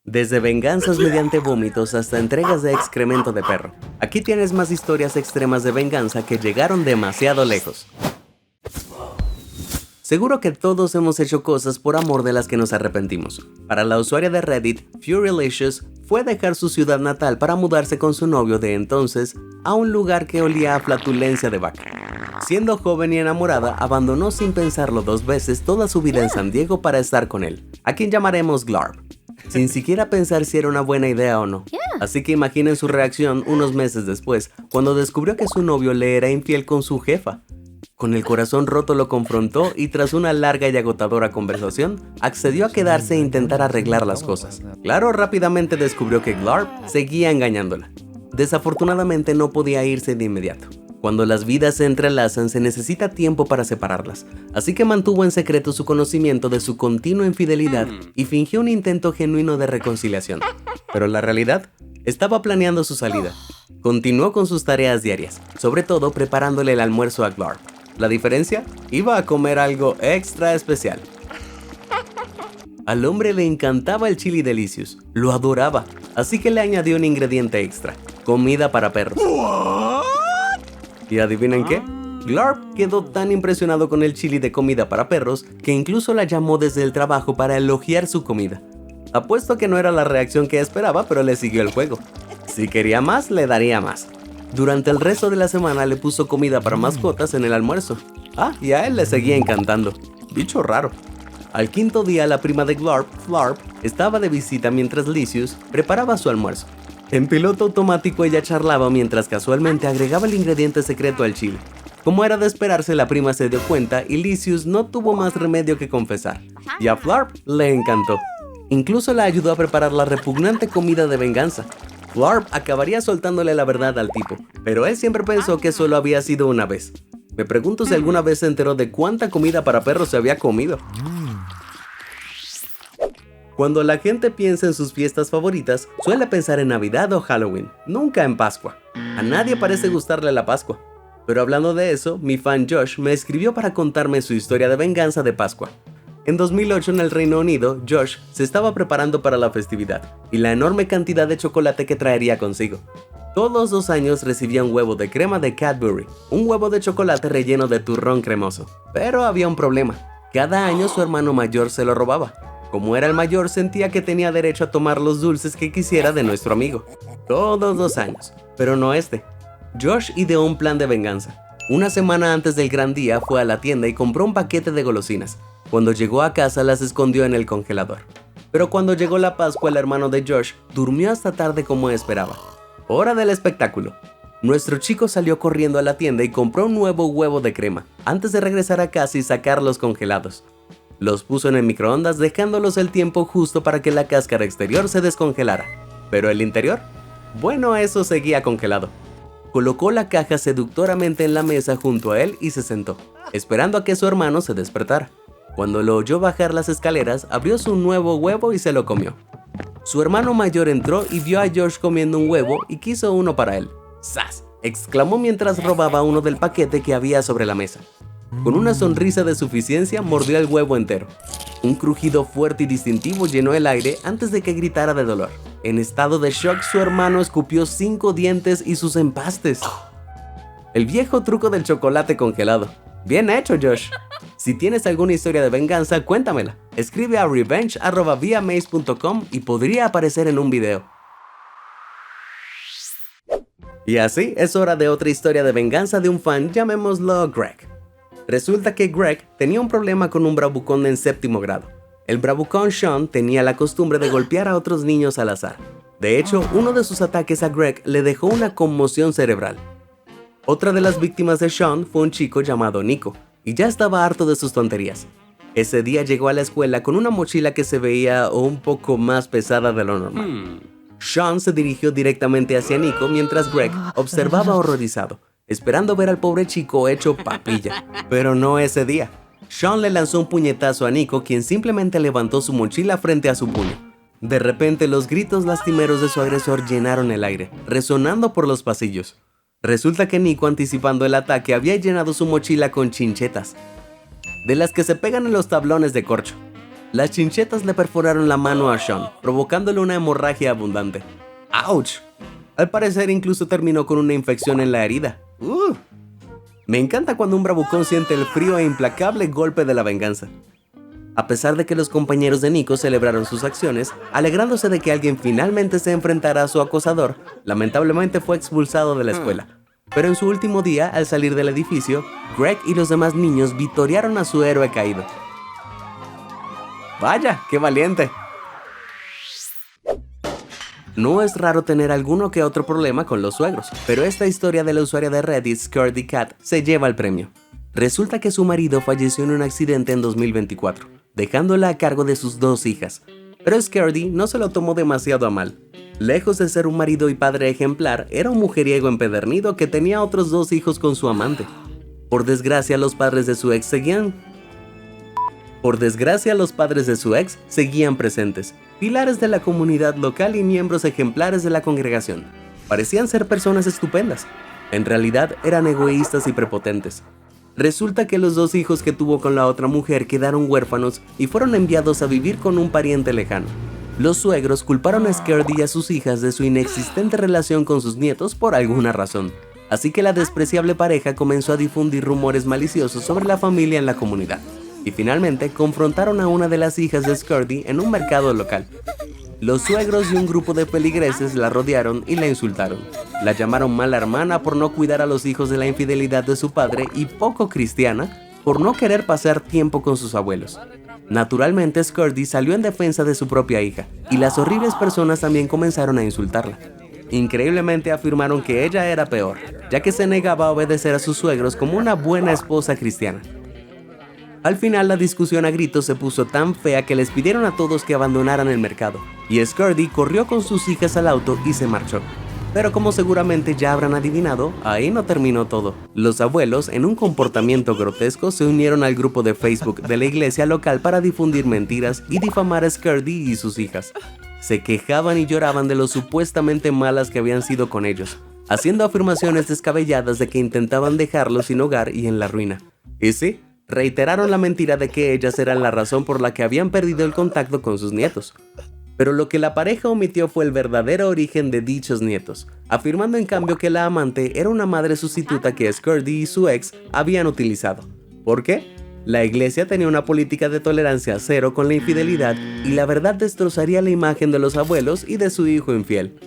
Desde venganzas mediante vómitos hasta entregas de excremento de perro. Aquí tienes más historias extremas de venganza que llegaron demasiado lejos. Seguro que todos hemos hecho cosas por amor de las que nos arrepentimos. Para la usuaria de Reddit, Furylicious, fue dejar su ciudad natal para mudarse con su novio de entonces a un lugar que olía a flatulencia de vaca. Siendo joven y enamorada, abandonó sin pensarlo 2 veces toda su vida en San Diego para estar con él, a quien llamaremos Glarb, sin siquiera pensar si era una buena idea o no. Así que imaginen su reacción unos meses después, cuando descubrió que su novio le era infiel con su jefa. Con el corazón roto lo confrontó y tras una larga y agotadora conversación, accedió a quedarse e intentar arreglar las cosas. Claro, rápidamente descubrió que Glarb seguía engañándola. Desafortunadamente no podía irse de inmediato. Cuando las vidas se entrelazan, se necesita tiempo para separarlas, así que mantuvo en secreto su conocimiento de su continua infidelidad y fingió un intento genuino de reconciliación. Pero la realidad, estaba planeando su salida. Continuó con sus tareas diarias, sobre todo preparándole el almuerzo a Glarb. La diferencia, iba a comer algo extra especial. Al hombre le encantaba el chili delicious, lo adoraba, así que le añadió un ingrediente extra, comida para perros. ¿Y adivinen qué? Glarb quedó tan impresionado con el chili de comida para perros que incluso la llamó desde el trabajo para elogiar su comida. Apuesto que no era la reacción que esperaba, pero le siguió el juego. Si quería más, le daría más. Durante el resto de la semana le puso comida para mascotas en el almuerzo. Y a él le seguía encantando. Bicho raro. Al 5.º día, la prima de Glarb, Flarb, estaba de visita mientras Licious preparaba su almuerzo. En piloto automático ella charlaba mientras casualmente agregaba el ingrediente secreto al chile. Como era de esperarse, la prima se dio cuenta y Licious no tuvo más remedio que confesar. Y a Flarb le encantó. Incluso la ayudó a preparar la repugnante comida de venganza. Glarb acabaría soltándole la verdad al tipo, pero él siempre pensó que solo había sido una vez. Me pregunto si alguna vez se enteró de cuánta comida para perros se había comido. Cuando la gente piensa en sus fiestas favoritas, suele pensar en Navidad o Halloween, nunca en Pascua. A nadie parece gustarle la Pascua. Pero hablando de eso, mi fan Josh me escribió para contarme su historia de venganza de Pascua. En 2008 en el Reino Unido, Josh se estaba preparando para la festividad y la enorme cantidad de chocolate que traería consigo. Todos los años recibía un huevo de crema de Cadbury, un huevo de chocolate relleno de turrón cremoso. Pero había un problema, cada año su hermano mayor se lo robaba. Como era el mayor, sentía que tenía derecho a tomar los dulces que quisiera de nuestro amigo. Todos los años, pero no este. Josh ideó un plan de venganza. Una semana antes del gran día fue a la tienda y compró un paquete de golosinas. Cuando llegó a casa las escondió en el congelador. Pero cuando llegó la Pascua, el hermano de Josh durmió hasta tarde como esperaba. Hora del espectáculo. Nuestro chico salió corriendo a la tienda y compró un nuevo huevo de crema, antes de regresar a casa y sacarlos congelados. Los puso en el microondas dejándolos el tiempo justo para que la cáscara exterior se descongelara. Pero el interior, bueno, eso seguía congelado. Colocó la caja seductoramente en la mesa junto a él y se sentó, esperando a que su hermano se despertara. Cuando lo oyó bajar las escaleras, abrió su nuevo huevo y se lo comió. Su hermano mayor entró y vio a Josh comiendo un huevo y quiso uno para él. ¡Zas!, exclamó mientras robaba uno del paquete que había sobre la mesa. Con una sonrisa de suficiencia, mordió el huevo entero. Un crujido fuerte y distintivo llenó el aire antes de que gritara de dolor. En estado de shock, su hermano escupió 5 dientes y sus empastes. El viejo truco del chocolate congelado. Bien hecho, Josh. Si tienes alguna historia de venganza, cuéntamela. Escribe a revenge@viamaze.com y podría aparecer en un video. Y así es hora de otra historia de venganza de un fan, llamémoslo Greg. Resulta que Greg tenía un problema con un bravucón en 7º grado. El bravucón Sean tenía la costumbre de golpear a otros niños al azar. De hecho, uno de sus ataques a Greg le dejó una conmoción cerebral. Otra de las víctimas de Sean fue un chico llamado Nico, y ya estaba harto de sus tonterías. Ese día llegó a la escuela con una mochila que se veía un poco más pesada de lo normal. Sean se dirigió directamente hacia Nico mientras Greg observaba horrorizado, esperando ver al pobre chico hecho papilla. Pero no ese día. Sean le lanzó un puñetazo a Nico, quien simplemente levantó su mochila frente a su puño. De repente, los gritos lastimeros de su agresor llenaron el aire, resonando por los pasillos. Resulta que Nico, anticipando el ataque, había llenado su mochila con chinchetas, de las que se pegan en los tablones de corcho. Las chinchetas le perforaron la mano a Sean, provocándole una hemorragia abundante. ¡Auch! Al parecer incluso terminó con una infección en la herida. Me encanta cuando un bravucón siente el frío e implacable golpe de la venganza. A pesar de que los compañeros de Nico celebraron sus acciones, alegrándose de que alguien finalmente se enfrentara a su acosador, lamentablemente fue expulsado de la escuela. Pero en su último día, al salir del edificio, Greg y los demás niños vitorearon a su héroe caído. ¡Vaya, qué valiente! No es raro tener alguno que otro problema con los suegros, pero esta historia de la usuaria de Reddit ScurdyCat se lleva el premio. Resulta que su marido falleció en un accidente en 2024, dejándola a cargo de sus 2 hijas. Pero Scurdy no se lo tomó demasiado a mal. Lejos de ser un marido y padre ejemplar, era un mujeriego empedernido que tenía otros 2 hijos con su amante. Por desgracia, los padres de su ex seguían presentes, pilares de la comunidad local y miembros ejemplares de la congregación. Parecían ser personas estupendas. En realidad eran egoístas y prepotentes. Resulta que los 2 hijos que tuvo con la otra mujer quedaron huérfanos y fueron enviados a vivir con un pariente lejano. Los suegros culparon a Scurdy y a sus hijas de su inexistente relación con sus nietos por alguna razón. Así que la despreciable pareja comenzó a difundir rumores maliciosos sobre la familia en la comunidad. Y finalmente confrontaron a una de las hijas de Scurdy en un mercado local. Los suegros y un grupo de feligreses la rodearon y la insultaron. La llamaron mala hermana por no cuidar a los hijos de la infidelidad de su padre y poco cristiana por no querer pasar tiempo con sus abuelos. Naturalmente, Scurdy salió en defensa de su propia hija, y las horribles personas también comenzaron a insultarla. Increíblemente afirmaron que ella era peor, ya que se negaba a obedecer a sus suegros como una buena esposa cristiana. Al final la discusión a gritos se puso tan fea que les pidieron a todos que abandonaran el mercado, y Scurdy corrió con sus hijas al auto y se marchó. Pero como seguramente ya habrán adivinado, ahí no terminó todo. Los abuelos, en un comportamiento grotesco, se unieron al grupo de Facebook de la iglesia local para difundir mentiras y difamar a Scurdy y sus hijas. Se quejaban y lloraban de lo supuestamente malas que habían sido con ellos, haciendo afirmaciones descabelladas de que intentaban dejarlos sin hogar y en la ruina. Y sí, reiteraron la mentira de que ellas eran la razón por la que habían perdido el contacto con sus nietos. Pero lo que la pareja omitió fue el verdadero origen de dichos nietos, afirmando en cambio que la amante era una madre sustituta que Scurdy y su ex habían utilizado. ¿Por qué? La iglesia tenía una política de tolerancia cero con la infidelidad y la verdad destrozaría la imagen de los abuelos y de su hijo infiel.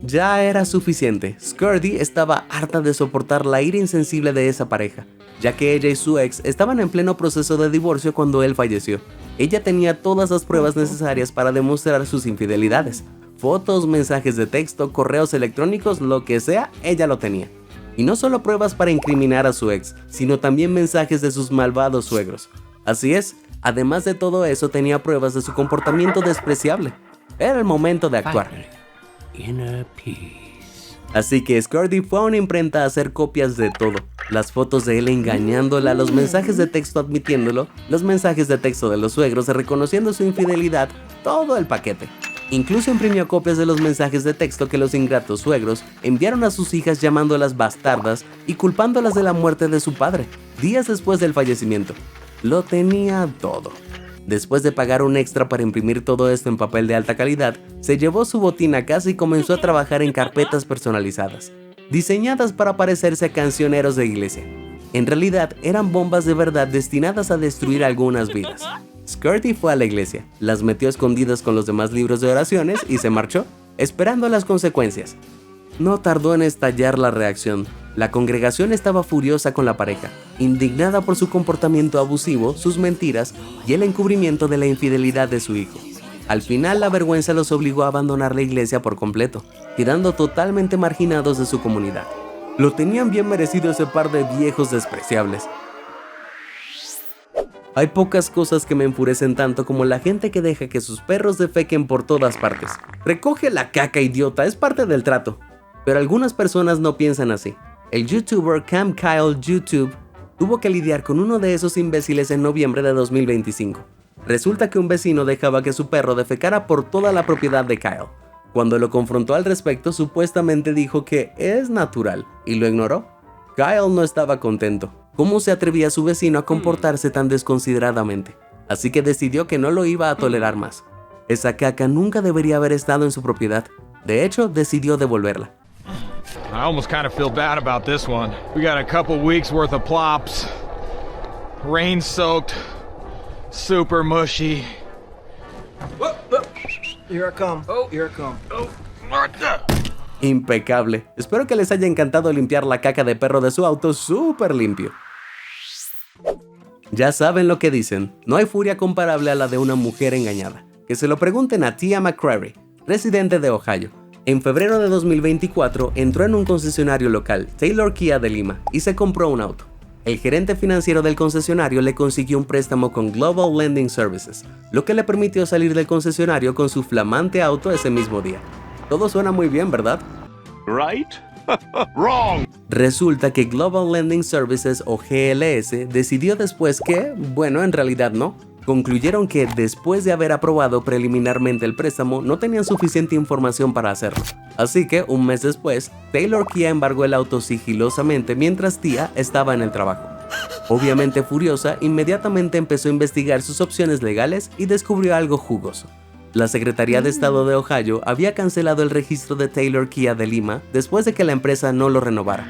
Ya era suficiente. Scurdy estaba harta de soportar la ira insensible de esa pareja, ya que ella y su ex estaban en pleno proceso de divorcio cuando él falleció. Ella tenía todas las pruebas necesarias para demostrar sus infidelidades. Fotos, mensajes de texto, correos electrónicos, lo que sea, ella lo tenía. Y no solo pruebas para incriminar a su ex, sino también mensajes de sus malvados suegros. Así es, además de todo eso tenía pruebas de su comportamiento despreciable. Era el momento de actuar. Así que Scurdy fue a una imprenta a hacer copias de todo. Las fotos de él engañándola, los mensajes de texto admitiéndolo, los mensajes de texto de los suegros reconociendo su infidelidad, todo el paquete. Incluso imprimió copias de los mensajes de texto que los ingratos suegros enviaron a sus hijas llamándolas bastardas y culpándolas de la muerte de su padre, días después del fallecimiento. Lo tenía todo. Después de pagar un extra para imprimir todo esto en papel de alta calidad, se llevó su botín a casa y comenzó a trabajar en carpetas personalizadas, diseñadas para parecerse a cancioneros de iglesia. En realidad, eran bombas de verdad destinadas a destruir algunas vidas. Scurdy fue a la iglesia, las metió escondidas con los demás libros de oraciones y se marchó, esperando las consecuencias. No tardó en estallar la reacción. La congregación estaba furiosa con la pareja, indignada por su comportamiento abusivo, sus mentiras y el encubrimiento de la infidelidad de su hijo. Al final, la vergüenza los obligó a abandonar la iglesia por completo, quedando totalmente marginados de su comunidad. Lo tenían bien merecido ese par de viejos despreciables. Hay pocas cosas que me enfurecen tanto como la gente que deja que sus perros defequen por todas partes. Recoge la caca, idiota, es parte del trato. Pero algunas personas no piensan así. El youtuber Cam Kyle YouTube tuvo que lidiar con uno de esos imbéciles en noviembre de 2025. Resulta que un vecino dejaba que su perro defecara por toda la propiedad de Kyle. Cuando lo confrontó al respecto, supuestamente dijo que es natural y lo ignoró. Kyle no estaba contento. ¿Cómo se atrevía su vecino a comportarse tan desconsideradamente? así que decidió que no lo iba a tolerar más. Esa caca nunca debería haber estado en su propiedad. De hecho, decidió devolverla. I almost kind of feel bad about this one. We got a couple weeks worth of plops. Rain soaked. Super mushy. Here I come. Oh, here I come. Oh, Martha! Impecable. Espero que les haya encantado limpiar la caca de perro de su auto súper limpio. Ya saben lo que dicen, no hay furia comparable a la de una mujer engañada. Que se lo pregunten a Tia McCrary, residente de Ohio. En febrero de 2024 entró en un concesionario local, Taylor Kia de Lima, y se compró un auto. El gerente financiero del concesionario le consiguió un préstamo con Global Lending Services, lo que le permitió salir del concesionario con su flamante auto ese mismo día. Todo suena muy bien, ¿verdad? Right? Wrong. Resulta que Global Lending Services o GLS decidió después que, bueno, en realidad no. Concluyeron que después de haber aprobado preliminarmente el préstamo no tenían suficiente información para hacerlo. Así que, un mes después, Taylor Kia embargó el auto sigilosamente mientras Tia estaba en el trabajo. Obviamente furiosa, inmediatamente empezó a investigar sus opciones legales y descubrió algo jugoso. La Secretaría de Estado de Ohio había cancelado el registro de Taylor Kia de Lima después de que la empresa no lo renovara,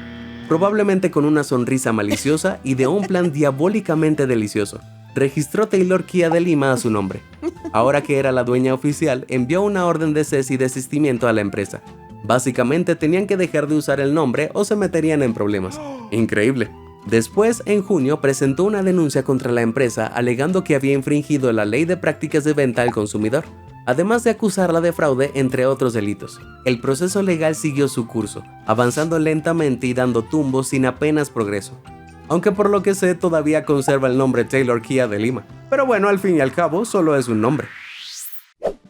probablemente con una sonrisa maliciosa y de un plan diabólicamente delicioso. Registró Taylor Kia de Lima a su nombre. Ahora que era la dueña oficial, envió una orden de cese y desistimiento a la empresa. Básicamente tenían que dejar de usar el nombre o se meterían en problemas. Increíble. Después, en junio, presentó una denuncia contra la empresa alegando que había infringido la ley de prácticas de venta al consumidor, además de acusarla de fraude, entre otros delitos. El proceso legal siguió su curso, avanzando lentamente y dando tumbos sin apenas progreso. Aunque por lo que sé todavía conserva el nombre Taylor Kia de Lima. Pero bueno, al fin y al cabo, solo es un nombre.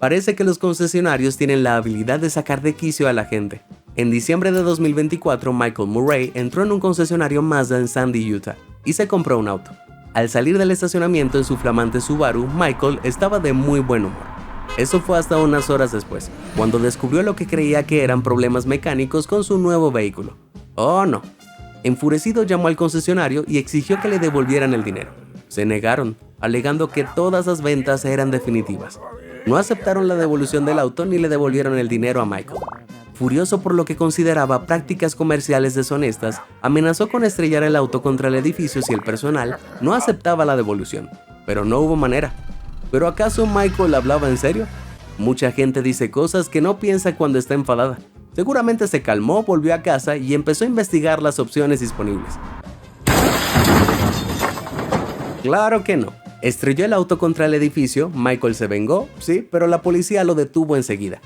Parece que los concesionarios tienen la habilidad de sacar de quicio a la gente. En diciembre de 2024, Michael Murray entró en un concesionario Mazda en Sandy, Utah, y se compró un auto. Al salir del estacionamiento en su flamante Subaru, Michael estaba de muy buen humor. Eso fue hasta unas horas después, cuando descubrió lo que creía que eran problemas mecánicos con su nuevo vehículo. ¡Oh no! Enfurecido llamó al concesionario y exigió que le devolvieran el dinero. Se negaron, alegando que todas las ventas eran definitivas. No aceptaron la devolución del auto ni le devolvieron el dinero a Michael. Furioso por lo que consideraba prácticas comerciales deshonestas, amenazó con estrellar el auto contra el edificio si el personal no aceptaba la devolución. Pero no hubo manera. ¿Pero acaso Michael hablaba en serio? Mucha gente dice cosas que no piensa cuando está enfadada. Seguramente se calmó, volvió a casa y empezó a investigar las opciones disponibles. Claro que no. Estrelló el auto contra el edificio, Michael se vengó, sí, pero la policía lo detuvo enseguida.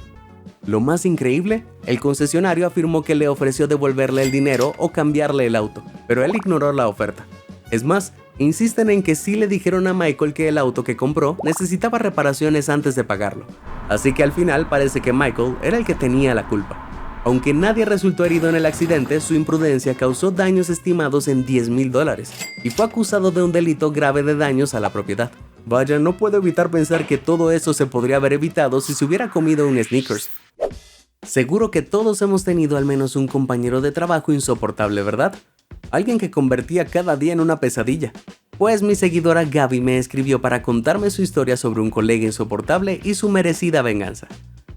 Lo más increíble, el concesionario afirmó que le ofreció devolverle el dinero o cambiarle el auto, pero él ignoró la oferta. Es más, insisten en que sí le dijeron a Michael que el auto que compró necesitaba reparaciones antes de pagarlo. Así que al final parece que Michael era el que tenía la culpa. Aunque nadie resultó herido en el accidente, su imprudencia causó daños estimados en $10,000 y fue acusado de un delito grave de daños a la propiedad. Vaya, no puedo evitar pensar que todo eso se podría haber evitado si se hubiera comido un Snickers. Seguro que todos hemos tenido al menos un compañero de trabajo insoportable, ¿verdad? Alguien que convertía cada día en una pesadilla. Pues mi seguidora Gaby me escribió para contarme su historia sobre un colega insoportable y su merecida venganza.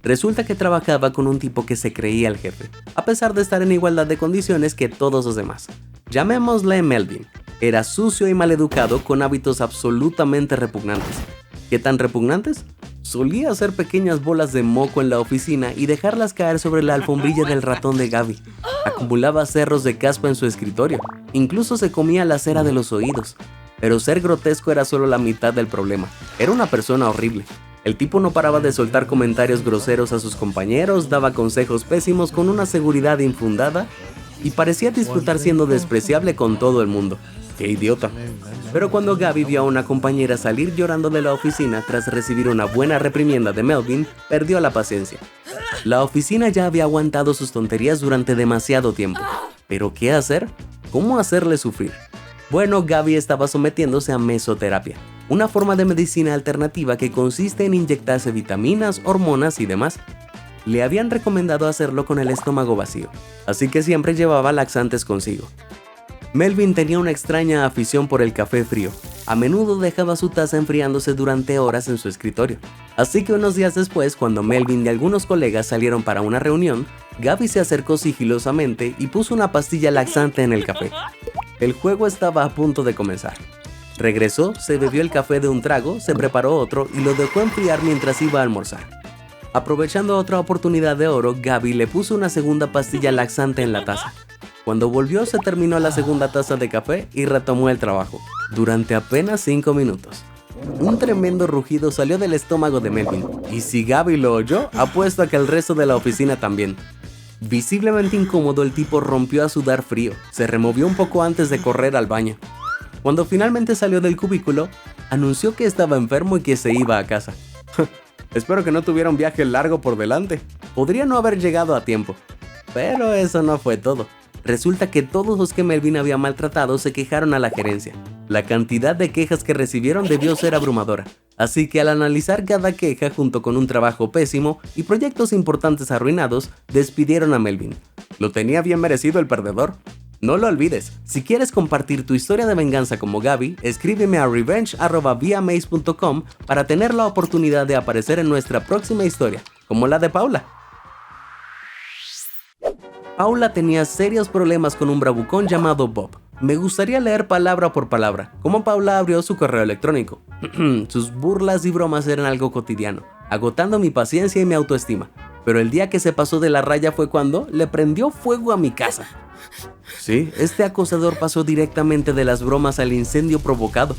Resulta que trabajaba con un tipo que se creía el jefe, a pesar de estar en igualdad de condiciones que todos los demás. Llamémosle Melvin. Era sucio y maleducado con hábitos absolutamente repugnantes. ¿Qué tan repugnantes? Solía hacer pequeñas bolas de moco en la oficina y dejarlas caer sobre la alfombrilla del ratón de Gaby. Acumulaba cerros de caspa en su escritorio. Incluso se comía la cera de los oídos. Pero ser grotesco era solo la mitad del problema. Era una persona horrible. El tipo no paraba de soltar comentarios groseros a sus compañeros, daba consejos pésimos con una seguridad infundada y parecía disfrutar siendo despreciable con todo el mundo. ¡Qué idiota! Pero cuando Gaby vio a una compañera salir llorando de la oficina tras recibir una buena reprimienda de Melvin, perdió la paciencia. La oficina ya había aguantado sus tonterías durante demasiado tiempo. ¿Pero qué hacer? ¿Cómo hacerle sufrir? Bueno, Gaby estaba sometiéndose a mesoterapia, una forma de medicina alternativa que consiste en inyectarse vitaminas, hormonas y demás. Le habían recomendado hacerlo con el estómago vacío, así que siempre llevaba laxantes consigo. Melvin tenía una extraña afición por el café frío, a menudo dejaba su taza enfriándose durante horas en su escritorio. Así que unos días después, cuando Melvin y algunos colegas salieron para una reunión, Gabby se acercó sigilosamente y puso una pastilla laxante en el café. El juego estaba a punto de comenzar. Regresó, se bebió el café de un trago, se preparó otro y lo dejó enfriar mientras iba a almorzar. Aprovechando otra oportunidad de oro, Gabby le puso una segunda pastilla laxante en la taza. Cuando volvió, se terminó la segunda taza de café y retomó el trabajo, durante apenas 5 minutos. Un tremendo rugido salió del estómago de Melvin, y si Gabby lo oyó, apuesto a que el resto de la oficina también. Visiblemente incómodo, el tipo rompió a sudar frío, se removió un poco antes de correr al baño. Cuando finalmente salió del cubículo, anunció que estaba enfermo y que se iba a casa. Espero que no tuviera un viaje largo por delante. Podría no haber llegado a tiempo. Pero eso no fue todo. Resulta que todos los que Melvin había maltratado se quejaron a la gerencia. La cantidad de quejas que recibieron debió ser abrumadora. Así que al analizar cada queja junto con un trabajo pésimo y proyectos importantes arruinados, despidieron a Melvin. ¿Lo tenía bien merecido el perdedor? No lo olvides, si quieres compartir tu historia de venganza como Gabby, escríbeme a revenge@viamaze.com para tener la oportunidad de aparecer en nuestra próxima historia, como la de Paula. Paula tenía serios problemas con un bravucón llamado Bob. Me gustaría leer palabra por palabra cómo Paula abrió su correo electrónico. Sus burlas y bromas eran algo cotidiano, agotando mi paciencia y mi autoestima. Pero el día que se pasó de la raya fue cuando le prendió fuego a mi casa. Sí, este acosador pasó directamente de las bromas al incendio provocado.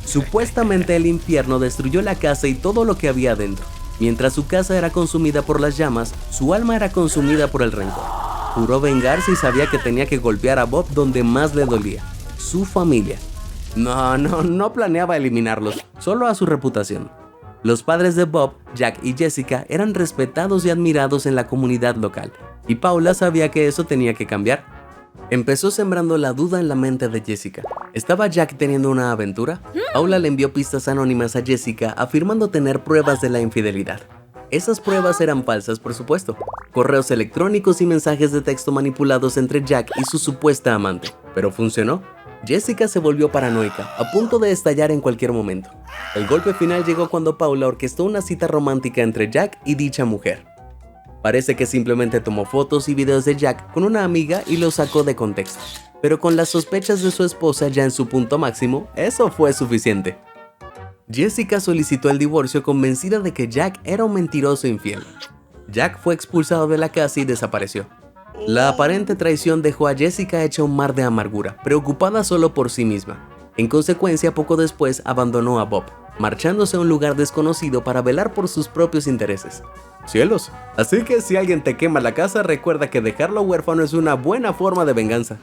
Supuestamente el infierno destruyó la casa y todo lo que había dentro. Mientras su casa era consumida por las llamas, su alma era consumida por el rencor. Juró vengarse y sabía que tenía que golpear a Bob donde más le dolía, su familia. No planeaba eliminarlos, solo a su reputación. Los padres de Bob, Jack y Jessica, eran respetados y admirados en la comunidad local, y Paula sabía que eso tenía que cambiar. Empezó sembrando la duda en la mente de Jessica. ¿Estaba Jack teniendo una aventura? Paula le envió pistas anónimas a Jessica afirmando tener pruebas de la infidelidad. Esas pruebas eran falsas, por supuesto. Correos electrónicos y mensajes de texto manipulados entre Jack y su supuesta amante. Pero funcionó. Jessica se volvió paranoica, a punto de estallar en cualquier momento. El golpe final llegó cuando Paula orquestó una cita romántica entre Jack y dicha mujer. Parece que simplemente tomó fotos y videos de Jack con una amiga y los sacó de contexto. Pero con las sospechas de su esposa ya en su punto máximo, eso fue suficiente. Jessica solicitó el divorcio convencida de que Jack era un mentiroso infiel. Jack fue expulsado de la casa y desapareció. La aparente traición dejó a Jessica hecha un mar de amargura, preocupada solo por sí misma. En consecuencia, poco después abandonó a Bob, marchándose a un lugar desconocido para velar por sus propios intereses. ¡Cielos! Así que si alguien te quema la casa, recuerda que dejarlo huérfano es una buena forma de venganza.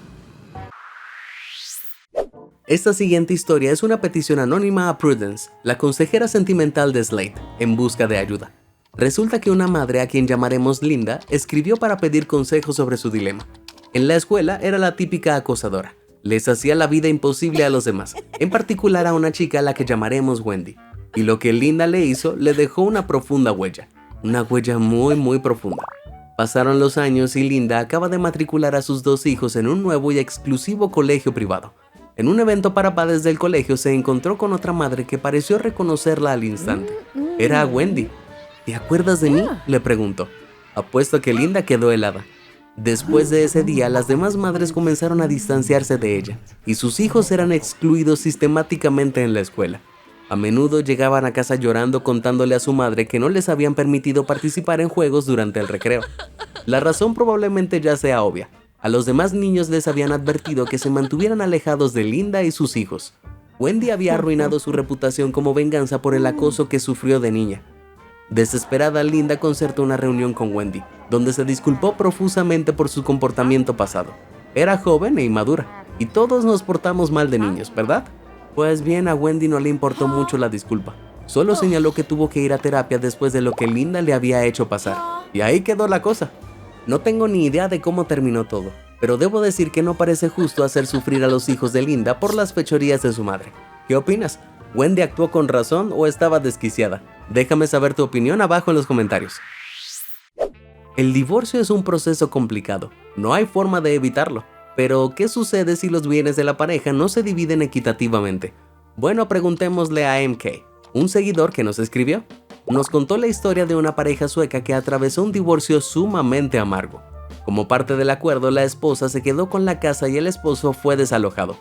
Esta siguiente historia es una petición anónima a Prudence, la consejera sentimental de Slade, en busca de ayuda. Resulta que una madre, a quien llamaremos Linda, escribió para pedir consejos sobre su dilema. En la escuela era la típica acosadora. Les hacía la vida imposible a los demás, en particular a una chica a la que llamaremos Wendy. Y lo que Linda le hizo le dejó una profunda huella. Una huella muy profunda. Pasaron los años y Linda acaba de matricular a sus 2 hijos en un nuevo y exclusivo colegio privado. En un evento para padres del colegio se encontró con otra madre que pareció reconocerla al instante. Era Wendy. ¿Te acuerdas de mí?, le preguntó. Apuesto que Linda quedó helada. Después de ese día, las demás madres comenzaron a distanciarse de ella, y sus hijos eran excluidos sistemáticamente en la escuela. A menudo llegaban a casa llorando contándole a su madre que no les habían permitido participar en juegos durante el recreo. La razón probablemente ya sea obvia. A los demás niños les habían advertido que se mantuvieran alejados de Linda y sus hijos. Wendy había arruinado su reputación como venganza por el acoso que sufrió de niña. Desesperada, Linda concertó una reunión con Wendy, donde se disculpó profusamente por su comportamiento pasado. Era joven e inmadura, y todos nos portamos mal de niños, ¿verdad? Pues bien, a Wendy no le importó mucho la disculpa. Solo señaló que tuvo que ir a terapia después de lo que Linda le había hecho pasar. Y ahí quedó la cosa. No tengo ni idea de cómo terminó todo, pero debo decir que no parece justo hacer sufrir a los hijos de Linda por las fechorías de su madre. ¿Qué opinas? ¿Wendy actuó con razón o estaba desquiciada? Déjame saber tu opinión abajo en los comentarios. El divorcio es un proceso complicado. No hay forma de evitarlo. Pero, ¿qué sucede si los bienes de la pareja no se dividen equitativamente? Bueno, preguntémosle a MK, un seguidor que nos escribió. Nos contó la historia de una pareja sueca que atravesó un divorcio sumamente amargo. Como parte del acuerdo, la esposa se quedó con la casa y el esposo fue desalojado.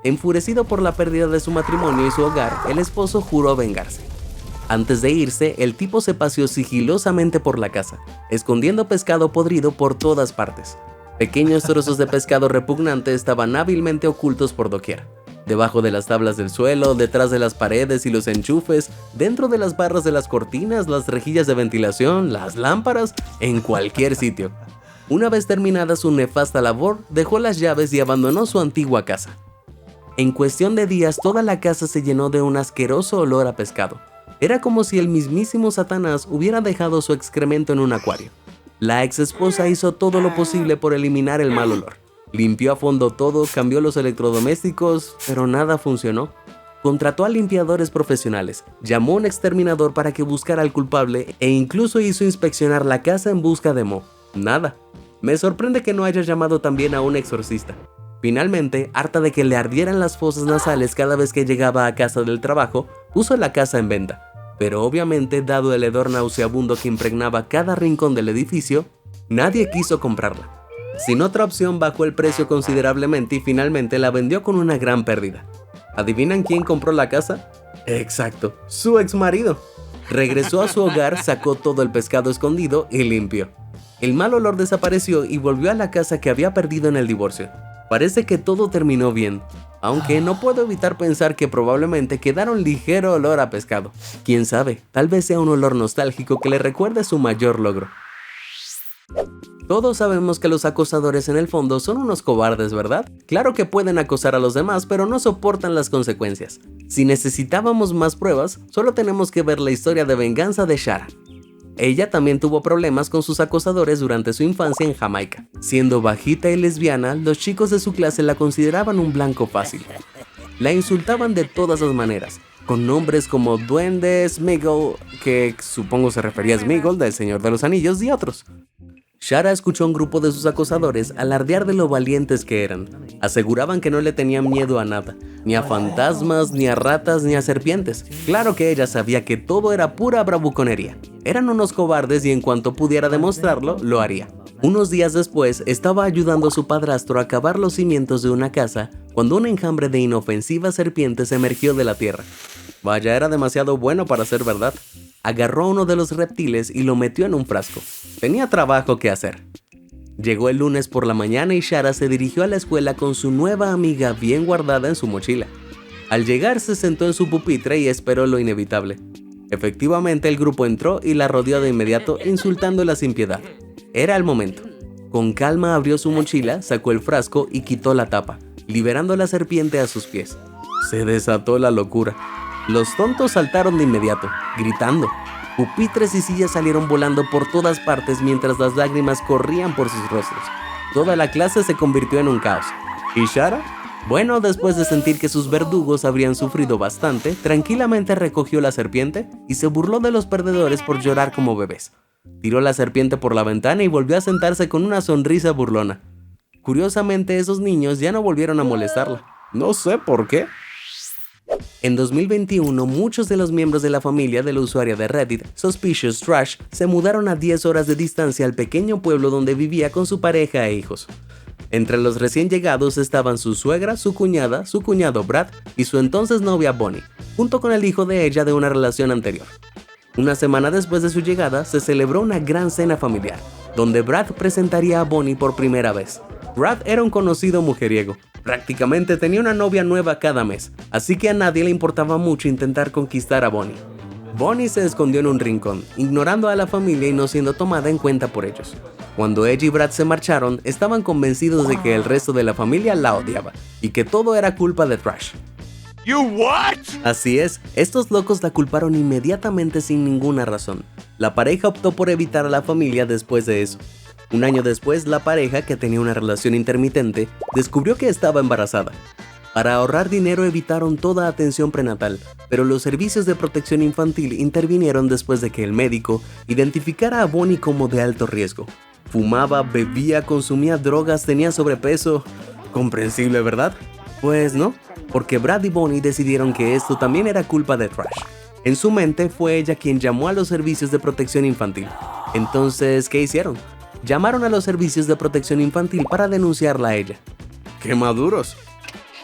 Enfurecido por la pérdida de su matrimonio y su hogar, el esposo juró vengarse. Antes de irse, el tipo se paseó sigilosamente por la casa, escondiendo pescado podrido por todas partes. Pequeños trozos de pescado repugnante estaban hábilmente ocultos por doquier. Debajo de las tablas del suelo, detrás de las paredes y los enchufes, dentro de las barras de las cortinas, las rejillas de ventilación, las lámparas, en cualquier sitio. Una vez terminada su nefasta labor, dejó las llaves y abandonó su antigua casa. En cuestión de días, toda la casa se llenó de un asqueroso olor a pescado. Era como si el mismísimo Satanás hubiera dejado su excremento en un acuario. La ex esposa hizo todo lo posible por eliminar el mal olor. Limpió a fondo todo, cambió los electrodomésticos, pero nada funcionó. Contrató a limpiadores profesionales, llamó a un exterminador para que buscara al culpable e incluso hizo inspeccionar la casa en busca de moho. Nada. Me sorprende que no haya llamado también a un exorcista. Finalmente, harta de que le ardieran las fosas nasales cada vez que llegaba a casa del trabajo, puso la casa en venta. Pero obviamente, dado el hedor nauseabundo que impregnaba cada rincón del edificio, nadie quiso comprarla. Sin otra opción, bajó el precio considerablemente y finalmente la vendió con una gran pérdida. ¿Adivinan quién compró la casa? Exacto, su exmarido. Regresó a su hogar, sacó todo el pescado escondido y limpió. El mal olor desapareció y volvió a la casa que había perdido en el divorcio. Parece que todo terminó bien, aunque no puedo evitar pensar que probablemente quedara un ligero olor a pescado. Quién sabe, tal vez sea un olor nostálgico que le recuerde su mayor logro. Todos sabemos que los acosadores en el fondo son unos cobardes, ¿verdad? Claro que pueden acosar a los demás, pero no soportan las consecuencias. Si necesitábamos más pruebas, solo tenemos que ver la historia de venganza de Shara. Ella también tuvo problemas con sus acosadores durante su infancia en Jamaica. Siendo bajita y lesbiana, los chicos de su clase la consideraban un blanco fácil. La insultaban de todas las maneras, con nombres como Duende, Sméagol, que supongo se refería a Sméagol del Señor de los Anillos, y otros. Shara escuchó a un grupo de sus acosadores alardear de lo valientes que eran. Aseguraban que no le tenían miedo a nada, ni a fantasmas, ni a ratas, ni a serpientes. Claro que ella sabía que todo era pura bravuconería. Eran unos cobardes y en cuanto pudiera demostrarlo, lo haría. Unos días después, estaba ayudando a su padrastro a cavar los cimientos de una casa cuando un enjambre de inofensivas serpientes emergió de la tierra. Vaya, era demasiado bueno para ser verdad. Agarró a uno de los reptiles y lo metió en un frasco. Tenía trabajo que hacer. Llegó el lunes por la mañana y Shara se dirigió a la escuela con su nueva amiga bien guardada en su mochila. Al llegar se sentó en su pupitre y esperó lo inevitable. Efectivamente, el grupo entró y la rodeó de inmediato, insultándola sin piedad. Era el momento. Con calma abrió su mochila, sacó el frasco y quitó la tapa, liberando a la serpiente a sus pies. Se desató la locura. Los tontos saltaron de inmediato, gritando. Pupitres y sillas salieron volando por todas partes mientras las lágrimas corrían por sus rostros. Toda la clase se convirtió en un caos. ¿Y Shara? Bueno, después de sentir que sus verdugos habrían sufrido bastante, tranquilamente recogió la serpiente y se burló de los perdedores por llorar como bebés. Tiró la serpiente por la ventana y volvió a sentarse con una sonrisa burlona. Curiosamente, esos niños ya no volvieron a molestarla. No sé por qué. En 2021, muchos de los miembros de la familia de la usuaria de Reddit, Suspicious Trash, se mudaron a 10 horas de distancia al pequeño pueblo donde vivía con su pareja e hijos. Entre los recién llegados estaban su suegra, su cuñada, su cuñado Brad y su entonces novia Bonnie, junto con el hijo de ella de una relación anterior. Una semana después de su llegada, se celebró una gran cena familiar, donde Brad presentaría a Bonnie por primera vez. Brad era un conocido mujeriego. Prácticamente tenía una novia nueva cada mes, así que a nadie le importaba mucho intentar conquistar a Bonnie. Bonnie se escondió en un rincón, ignorando a la familia y no siendo tomada en cuenta por ellos. Cuando ella y Brad se marcharon, estaban convencidos de que el resto de la familia la odiaba y que todo era culpa de Trash. You what? Así es, estos locos la culparon inmediatamente sin ninguna razón. La pareja optó por evitar a la familia después de eso. Un año después, la pareja, que tenía una relación intermitente, descubrió que estaba embarazada. Para ahorrar dinero evitaron toda atención prenatal, pero los servicios de protección infantil intervinieron después de que el médico identificara a Bonnie como de alto riesgo. Fumaba, bebía, consumía drogas, tenía sobrepeso. Comprensible, ¿verdad? Pues no, porque Brad y Bonnie decidieron que esto también era culpa de Trash. En su mente fue ella quien llamó a los servicios de protección infantil. Entonces, ¿qué hicieron? Llamaron a los servicios de protección infantil para denunciarla a ella. ¡Qué maduros!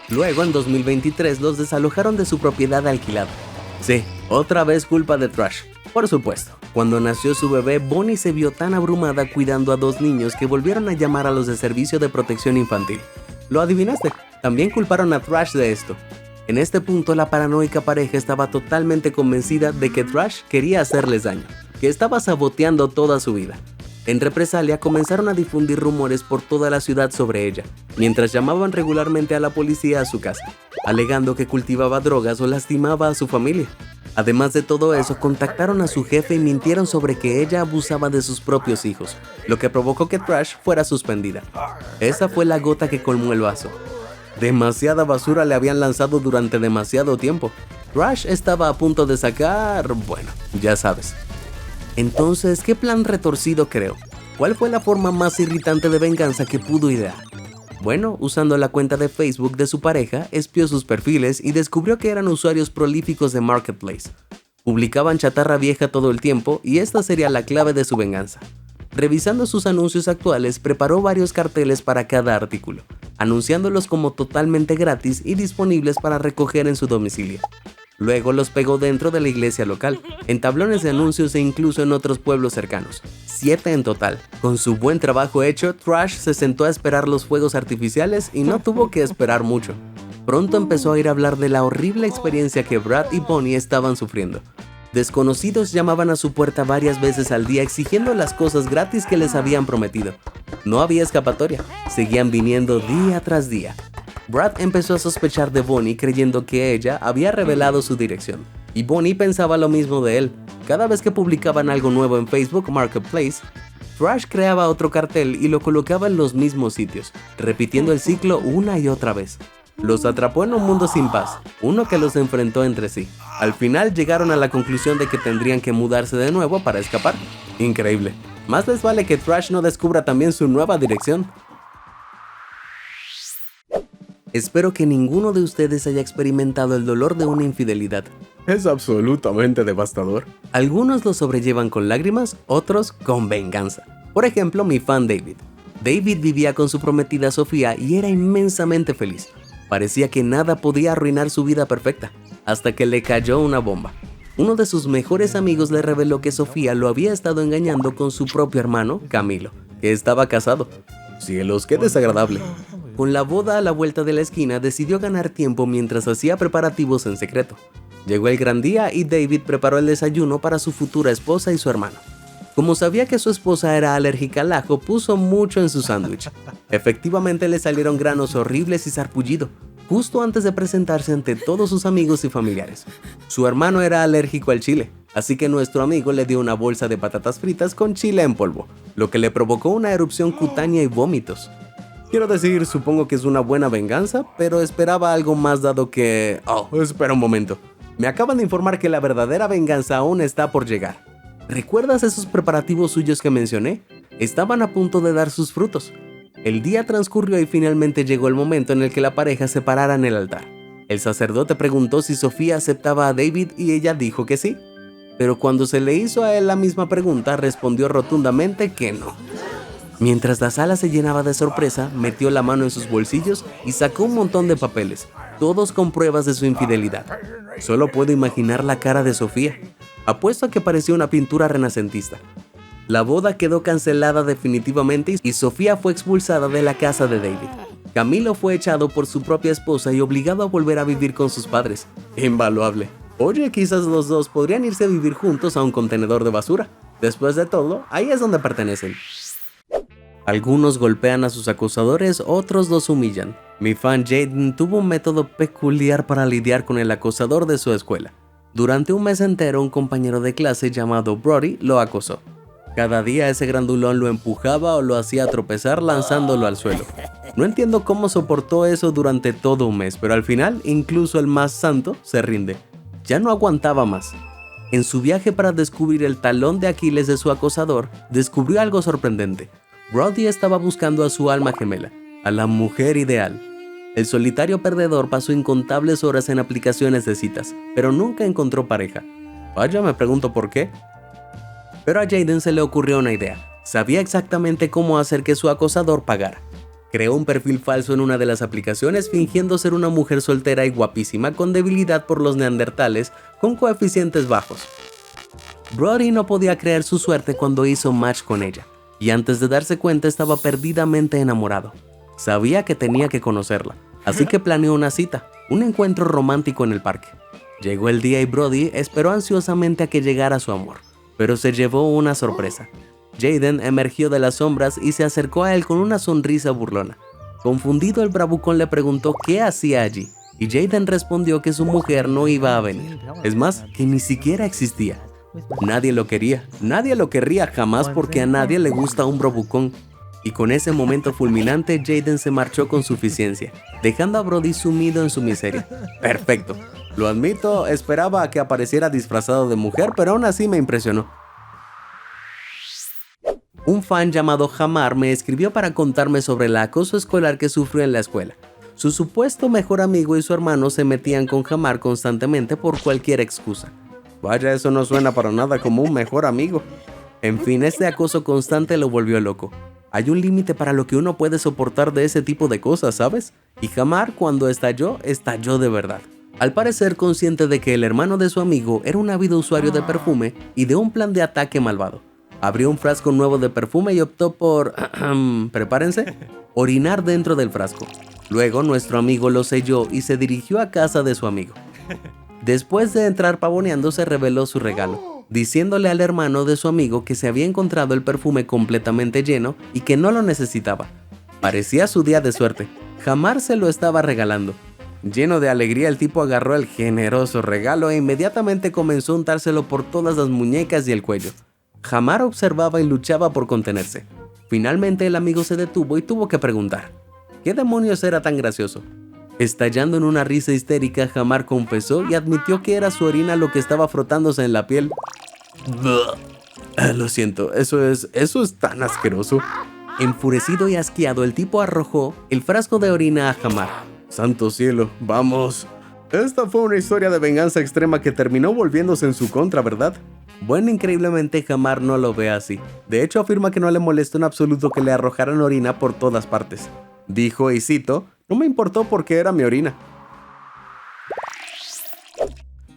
Luego, en 2023, los desalojaron de su propiedad alquilada. Sí, otra vez culpa de Trash. Por supuesto, cuando nació su bebé, Bonnie se vio tan abrumada cuidando a 2 niños que volvieron a llamar a los de servicio de protección infantil. ¿Lo adivinaste? También culparon a Trash de esto. En este punto, la paranoica pareja estaba totalmente convencida de que Trash quería hacerles daño, que estaba saboteando toda su vida. En represalia, comenzaron a difundir rumores por toda la ciudad sobre ella, mientras llamaban regularmente a la policía a su casa, alegando que cultivaba drogas o lastimaba a su familia. Además de todo eso, contactaron a su jefe y mintieron sobre que ella abusaba de sus propios hijos, lo que provocó que Trash fuera suspendida. Esa fue la gota que colmó el vaso. Demasiada basura le habían lanzado durante demasiado tiempo. Trash estaba a punto de sacar... bueno, ya sabes. Entonces, ¿qué plan retorcido creó? ¿Cuál fue la forma más irritante de venganza que pudo idear? Bueno, usando la cuenta de Facebook de su pareja, espió sus perfiles y descubrió que eran usuarios prolíficos de Marketplace. Publicaban chatarra vieja todo el tiempo y esta sería la clave de su venganza. Revisando sus anuncios actuales, preparó varios carteles para cada artículo, anunciándolos como totalmente gratis y disponibles para recoger en su domicilio. Luego los pegó dentro de la iglesia local, en tablones de anuncios e incluso en otros pueblos cercanos. 7 en total. Con su buen trabajo hecho, Trash se sentó a esperar los fuegos artificiales y no tuvo que esperar mucho. Pronto empezó a oír hablar de la horrible experiencia que Brad y Bonnie estaban sufriendo. Desconocidos llamaban a su puerta varias veces al día exigiendo las cosas gratis que les habían prometido. No había escapatoria, seguían viniendo día tras día. Brad empezó a sospechar de Bonnie creyendo que ella había revelado su dirección. Y Bonnie pensaba lo mismo de él. Cada vez que publicaban algo nuevo en Facebook Marketplace, Trash creaba otro cartel y lo colocaba en los mismos sitios, repitiendo el ciclo una y otra vez. Los atrapó en un mundo sin paz, uno que los enfrentó entre sí. Al final llegaron a la conclusión de que tendrían que mudarse de nuevo para escapar. Increíble. Más les vale que Trash no descubra también su nueva dirección. Espero que ninguno de ustedes haya experimentado el dolor de una infidelidad. Es absolutamente devastador. Algunos lo sobrellevan con lágrimas, otros con venganza. Por ejemplo, mi fan David. David vivía con su prometida Sofía y era inmensamente feliz. Parecía que nada podía arruinar su vida perfecta, hasta que le cayó una bomba. Uno de sus mejores amigos le reveló que Sofía lo había estado engañando con su propio hermano, Camilo, que estaba casado. Cielos, qué desagradable. Con la boda a la vuelta de la esquina, decidió ganar tiempo mientras hacía preparativos en secreto. Llegó el gran día y David preparó el desayuno para su futura esposa y su hermano. Como sabía que su esposa era alérgica al ajo, puso mucho en su sándwich. Efectivamente le salieron granos horribles y sarpullido, justo antes de presentarse ante todos sus amigos y familiares. Su hermano era alérgico al chile, así que nuestro amigo le dio una bolsa de patatas fritas con chile en polvo, lo que le provocó una erupción cutánea y vómitos. Quiero decir, supongo que es una buena venganza, pero esperaba algo más dado que... Oh, espera un momento. Me acaban de informar que la verdadera venganza aún está por llegar. ¿Recuerdas esos preparativos suyos que mencioné? Estaban a punto de dar sus frutos. El día transcurrió y finalmente llegó el momento en el que la pareja se parara en el altar. El sacerdote preguntó si Sofía aceptaba a David y ella dijo que sí. Pero cuando se le hizo a él la misma pregunta, respondió rotundamente que no. Mientras la sala se llenaba de sorpresa, metió la mano en sus bolsillos y sacó un montón de papeles, todos con pruebas de su infidelidad. Solo puedo imaginar la cara de Sofía. Apuesto a que parecía una pintura renacentista. La boda quedó cancelada definitivamente y Sofía fue expulsada de la casa de David. Camilo fue echado por su propia esposa y obligado a volver a vivir con sus padres. Invaluable. Oye, quizás los dos podrían irse a vivir juntos a un contenedor de basura. Después de todo, ahí es donde pertenecen. Algunos golpean a sus acosadores, otros los humillan. Mi fan Jaden tuvo un método peculiar para lidiar con el acosador de su escuela. Durante un mes entero, un compañero de clase llamado Brody lo acosó. Cada día ese grandulón lo empujaba o lo hacía tropezar lanzándolo al suelo. No entiendo cómo soportó eso durante todo un mes, pero al final, incluso el más santo se rinde. Ya no aguantaba más. En su viaje para descubrir el talón de Aquiles de su acosador, descubrió algo sorprendente. Brody estaba buscando a su alma gemela, a la mujer ideal. El solitario perdedor pasó incontables horas en aplicaciones de citas, pero nunca encontró pareja. Vaya, me pregunto por qué. Pero a Jaden se le ocurrió una idea. Sabía exactamente cómo hacer que su acosador pagara. Creó un perfil falso en una de las aplicaciones fingiendo ser una mujer soltera y guapísima con debilidad por los neandertales con coeficientes bajos. Brody no podía creer su suerte cuando hizo match con ella, y antes de darse cuenta estaba perdidamente enamorado. Sabía que tenía que conocerla, así que planeó una cita, un encuentro romántico en el parque. Llegó el día y Brody esperó ansiosamente a que llegara su amor, pero se llevó una sorpresa. Jaden emergió de las sombras y se acercó a él con una sonrisa burlona. Confundido, el bravucón le preguntó qué hacía allí, y Jaden respondió que su mujer no iba a venir. Es más, que ni siquiera existía. Nadie lo quería, nadie lo querría jamás porque a nadie le gusta un bravucón. Y con ese momento fulminante, Jaden se marchó con suficiencia, dejando a Brody sumido en su miseria. Perfecto. Lo admito, esperaba a que apareciera disfrazado de mujer, pero aún así me impresionó. Un fan llamado Hamar me escribió para contarme sobre el acoso escolar que sufrió en la escuela. Su supuesto mejor amigo y su hermano se metían con Hamar constantemente por cualquier excusa. Vaya, eso no suena para nada como un mejor amigo. En fin, este acoso constante lo volvió loco. Hay un límite para lo que uno puede soportar de ese tipo de cosas, ¿sabes? Y Hamar, cuando estalló de verdad. Al parecer consciente de que el hermano de su amigo era un ávido usuario de perfume y de un plan de ataque malvado. Abrió un frasco nuevo de perfume y optó por, prepárense, orinar dentro del frasco. Luego nuestro amigo lo selló y se dirigió a casa de su amigo. Después de entrar pavoneando, se reveló su regalo, diciéndole al hermano de su amigo que se había encontrado el perfume completamente lleno y que no lo necesitaba. Parecía su día de suerte. Hamar se lo estaba regalando. Lleno de alegría, el tipo agarró el generoso regalo e inmediatamente comenzó a untárselo por todas las muñecas y el cuello. Hamar observaba y luchaba por contenerse. Finalmente el amigo se detuvo y tuvo que preguntar: ¿qué demonios era tan gracioso? Estallando en una risa histérica, Hamar confesó y admitió que era su orina lo que estaba frotándose en la piel. Lo siento, eso es tan asqueroso. Enfurecido y asqueado, el tipo arrojó el frasco de orina a Hamar. Santo cielo, vamos. Esta fue una historia de venganza extrema que terminó volviéndose en su contra, ¿verdad? Bueno, increíblemente Hamar no lo ve así. De hecho, afirma que no le molestó en absoluto que le arrojaran orina por todas partes. Dijo, y cito: no me importó porque era mi orina.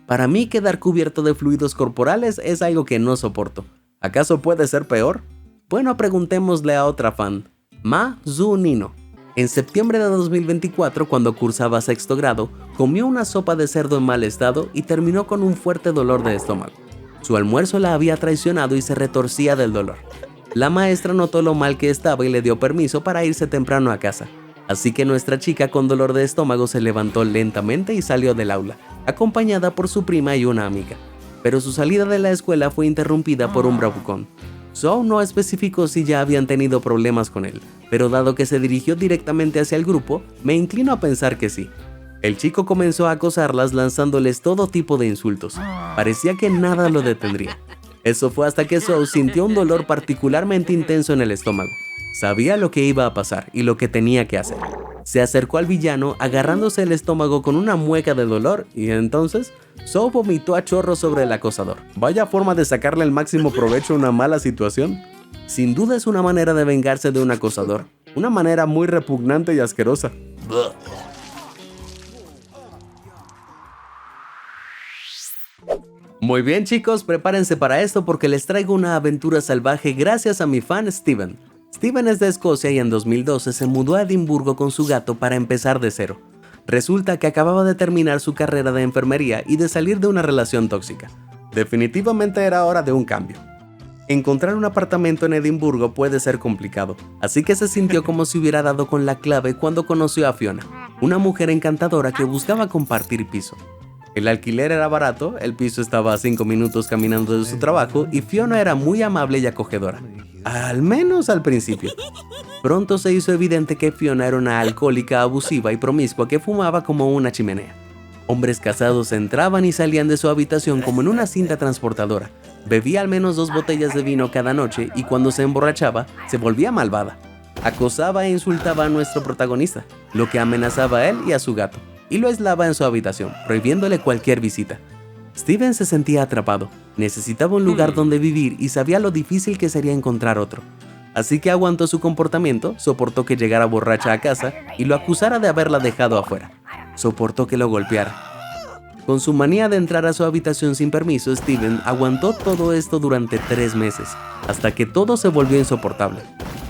Para mí, quedar cubierto de fluidos corporales es algo que no soporto. ¿Acaso puede ser peor? Bueno, preguntémosle a otra fan, Ma Zu Nino. En septiembre de 2024, cuando cursaba sexto grado, comió una sopa de cerdo en mal estado y terminó con un fuerte dolor de estómago. Su almuerzo la había traicionado y se retorcía del dolor. La maestra notó lo mal que estaba y le dio permiso para irse temprano a casa. Así que nuestra chica con dolor de estómago se levantó lentamente y salió del aula, acompañada por su prima y una amiga. Pero su salida de la escuela fue interrumpida por un bravucón. Zhou no especificó si ya habían tenido problemas con él, pero dado que se dirigió directamente hacia el grupo, me inclino a pensar que sí. El chico comenzó a acosarlas lanzándoles todo tipo de insultos. Parecía que nada lo detendría. Eso fue hasta que Zhou sintió un dolor particularmente intenso en el estómago. Sabía lo que iba a pasar y lo que tenía que hacer. Se acercó al villano agarrándose el estómago con una mueca de dolor y entonces Zhou vomitó a chorro sobre el acosador. Vaya forma de sacarle el máximo provecho a una mala situación. Sin duda es una manera de vengarse de un acosador. Una manera muy repugnante y asquerosa. Muy bien chicos, prepárense para esto porque les traigo una aventura salvaje gracias a mi fan Steven. Steven es de Escocia y en 2012 se mudó a Edimburgo con su gato para empezar de cero. Resulta que acababa de terminar su carrera de enfermería y de salir de una relación tóxica. Definitivamente era hora de un cambio. Encontrar un apartamento en Edimburgo puede ser complicado, así que se sintió como si hubiera dado con la clave cuando conoció a Fiona, una mujer encantadora que buscaba compartir piso. El alquiler era barato, el piso estaba a 5 minutos caminando de su trabajo y Fiona era muy amable y acogedora. Al menos al principio. Pronto se hizo evidente que Fiona era una alcohólica abusiva y promiscua que fumaba como una chimenea. Hombres casados entraban y salían de su habitación como en una cinta transportadora. Bebía al menos 2 botellas de vino cada noche y cuando se emborrachaba, se volvía malvada. Acosaba e insultaba a nuestro protagonista. lo que amenazaba a él y a su gato, y lo aislaba en su habitación, prohibiéndole cualquier visita. Steven se sentía atrapado, necesitaba un lugar donde vivir y sabía lo difícil que sería encontrar otro. Así que aguantó su comportamiento, soportó que llegara borracha a casa y lo acusara de haberla dejado afuera. Soportó que lo golpeara. Con su manía de entrar a su habitación sin permiso, Steven aguantó todo esto durante 3 meses, hasta que todo se volvió insoportable.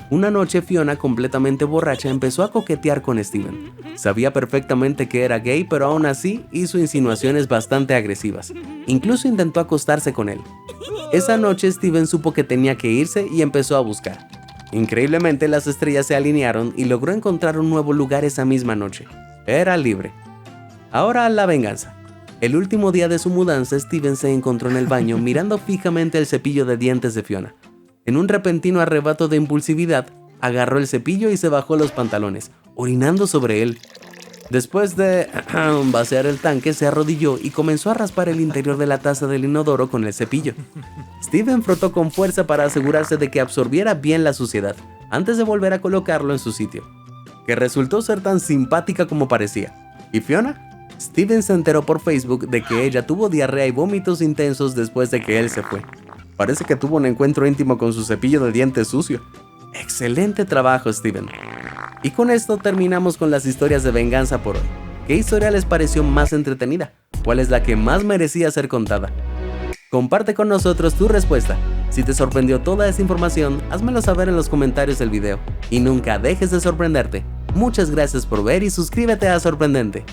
Una noche Fiona, completamente borracha, empezó a coquetear con Steven. Sabía perfectamente que era gay, pero aún así hizo insinuaciones bastante agresivas. Incluso intentó acostarse con él. Esa noche Steven supo que tenía que irse y empezó a buscar. Increíblemente las estrellas se alinearon y logró encontrar un nuevo lugar esa misma noche. Era libre. Ahora la venganza. El último día de su mudanza, Steven se encontró en el baño mirando fijamente el cepillo de dientes de Fiona. En un repentino arrebato de impulsividad, agarró el cepillo y se bajó los pantalones, orinando sobre él. Después de vaciar el tanque, se arrodilló y comenzó a raspar el interior de la taza del inodoro con el cepillo. Steven frotó con fuerza para asegurarse de que absorbiera bien la suciedad, antes de volver a colocarlo en su sitio, que resultó ser tan simpática como parecía. ¿Y Fiona? Steven se enteró por Facebook de que ella tuvo diarrea y vómitos intensos después de que él se fue. Parece que tuvo un encuentro íntimo con su cepillo de dientes sucio. Excelente trabajo, Steven. Y con esto terminamos con las historias de venganza por hoy. ¿Qué historia les pareció más entretenida? ¿Cuál es la que más merecía ser contada? Comparte con nosotros tu respuesta. Si te sorprendió toda esa información, házmelo saber en los comentarios del video. Y nunca dejes de sorprenderte. Muchas gracias por ver y suscríbete a Sorprendente.